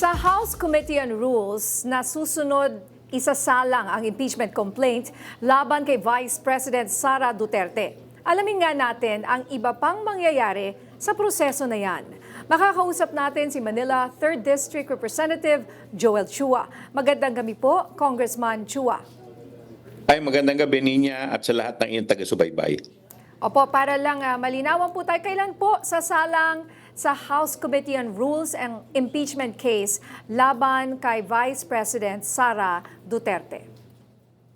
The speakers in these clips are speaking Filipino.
Sa House Committee on Rules, nasusunod isasalang ang impeachment complaint laban kay Vice President Sara Duterte. Alamin nga natin ang iba pang mangyayari sa proseso na yan. Makakausap natin si Manila 3rd District Representative Joel Chua. Magandang gabi po, Congressman Chua. Ay, magandang gabi niya at sa lahat ng iyong taga-subaybay. Opo, para lang malinawan po tayo, kailan po sasalang sa House Committee on Rules and Impeachment case laban kay Vice President Sara Duterte?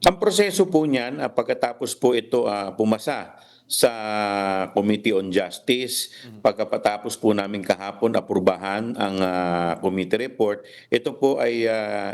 Ang proseso po niyan, pagkatapos po ito pumasa sa Committee on Justice, pagkatapos po namin kahapon aprubahan ang committee report, ito po ay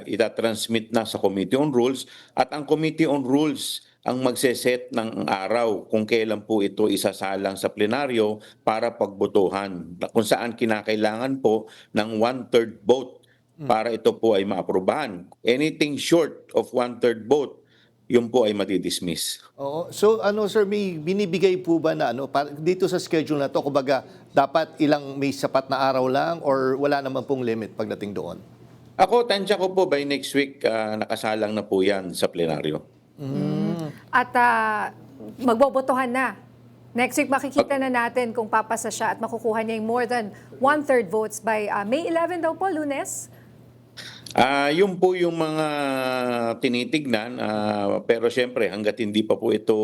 itatransmit na sa Committee on Rules at ang Committee on Rules ang magseset ng araw kung kailan po ito isasalang sa plenaryo para pagbotohan, kung saan kinakailangan po ng 1/3 vote para ito po ay maaprubahan. Anything short of 1/3 vote, yun po ay matidismiss. Oo. So sir, may binibigay po ba na dito sa schedule na to, kumbaga dapat may sapat na araw lang or wala naman pong limit pagdating doon? Ako, tansya ko po by next week nakasalang na po yan sa plenaryo. At magbobotohan na. Next week makikita na natin kung papasa siya at makukuha niya yung more than 1/3 votes by May 11 daw po, Lunes. Yun po yung mga tinitignan, pero siyempre hanggat hindi pa po ito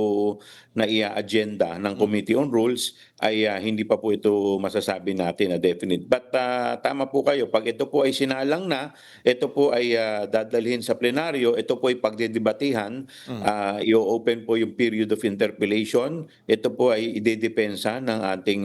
naia-agenda ng Committee on Rules ay hindi pa po ito masasabi natin na definite. But tama po kayo, pag ito po ay sinalang na, ito po ay dadalhin sa plenaryo, ito po ay pagdedebatihan, i-open po yung period of interpellation, ito po ay idedepensa ng ating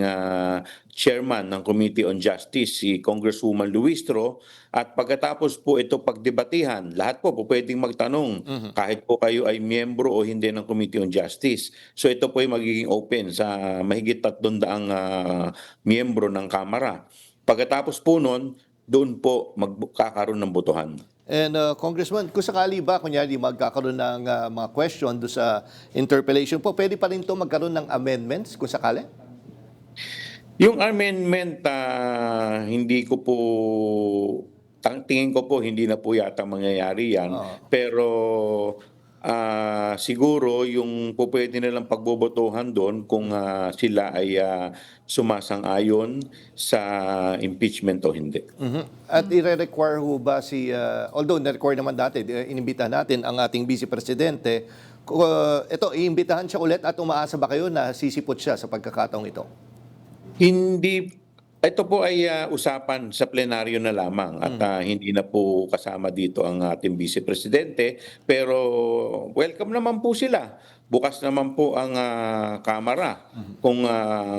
chairman ng Committee on Justice, si Congresswoman Luistro, at pagkatapos po ito pagdebatihan, lahat po pwedeng magtanong kahit po kayo ay miyembro o hindi ng Committee on Justice. So ito po ay magiging open sa mahigit 300 miyembro ng Kamara. Pagkatapos po nun, doon po magkakaroon ng botohan. And Congressman, kung sakali ba, kunyari magkakaroon ng mga question do sa interpellation po, pwede pa rin ito magkaroon ng amendments kung sakali? Yung amendment, hindi ko po, tingin ko po hindi na po yata mangyayari yan. Pero siguro yung po pwede nilang pagbobotohan doon kung sila ay sumasang-ayon sa impeachment o hindi. At i-require ho ba although na-require naman dati, inimbitahan natin ang ating Vice Presidente, ito, iimbitahan siya ulit at umaasa ba kayo na sisipot siya sa pagkakataong ito? Hindi, ito po ay usapan sa plenaryo na lamang at hindi na po kasama dito ang ating Vice Presidente, pero welcome naman po sila. Bukas naman po ang Kamara kung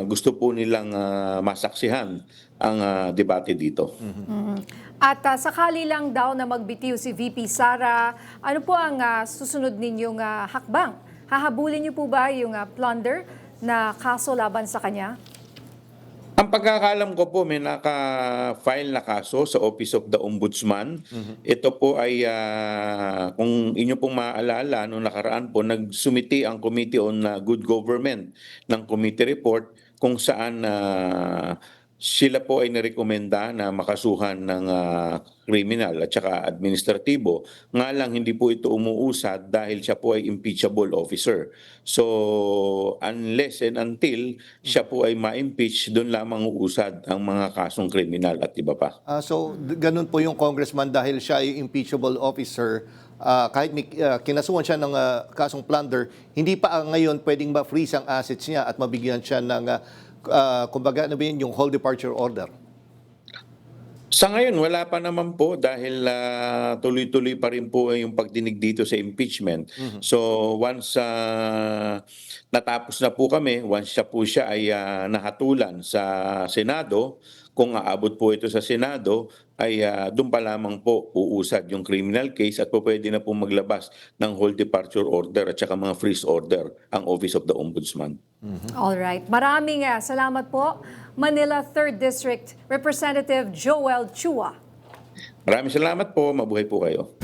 gusto po nilang masaksihan ang debate dito. At sakali lang daw na magbitiw si VP Sara, ano po ang susunod ninyong hakbang? Hahabulin niyo po ba yung plunder na kaso laban sa kanya? Ang pagkakalam ko po, may naka-file na kaso sa Office of the Ombudsman. Ito po ay, kung inyo pong maaalala, noong nakaraan po, nagsumiti ang Committee on Good Government ng committee report kung saan sila po ay nirekomenda na makasuhan ng criminal at saka administratibo. Nga lang hindi po ito umuusad dahil siya po ay impeachable officer. So unless and until siya po ay ma-impeach, doon lamang uusad ang mga kasong criminal at iba pa. So ganun po yung congressman, dahil siya ay impeachable officer, kahit may kinasuhan siya ng kasong plunder, hindi pa ngayon pwedeng ma-freeze ang assets niya at mabigyan siya ng kumbaga yung whole departure order. Sa ngayon, wala pa naman po dahil tuloy-tuloy pa rin po yung pagdinig dito sa impeachment. So once natapos na po kami, once siya ay nahatulan sa Senado, kung aabot po ito sa Senado, ay doon pa lamang po uusad yung criminal case at po pwede na po maglabas ng whole departure order at saka mga freeze order ang Office of the Ombudsman. Alright. Maraming salamat po, Manila 3rd District Representative Joel Chua. Maraming salamat po. Mabuhay po kayo.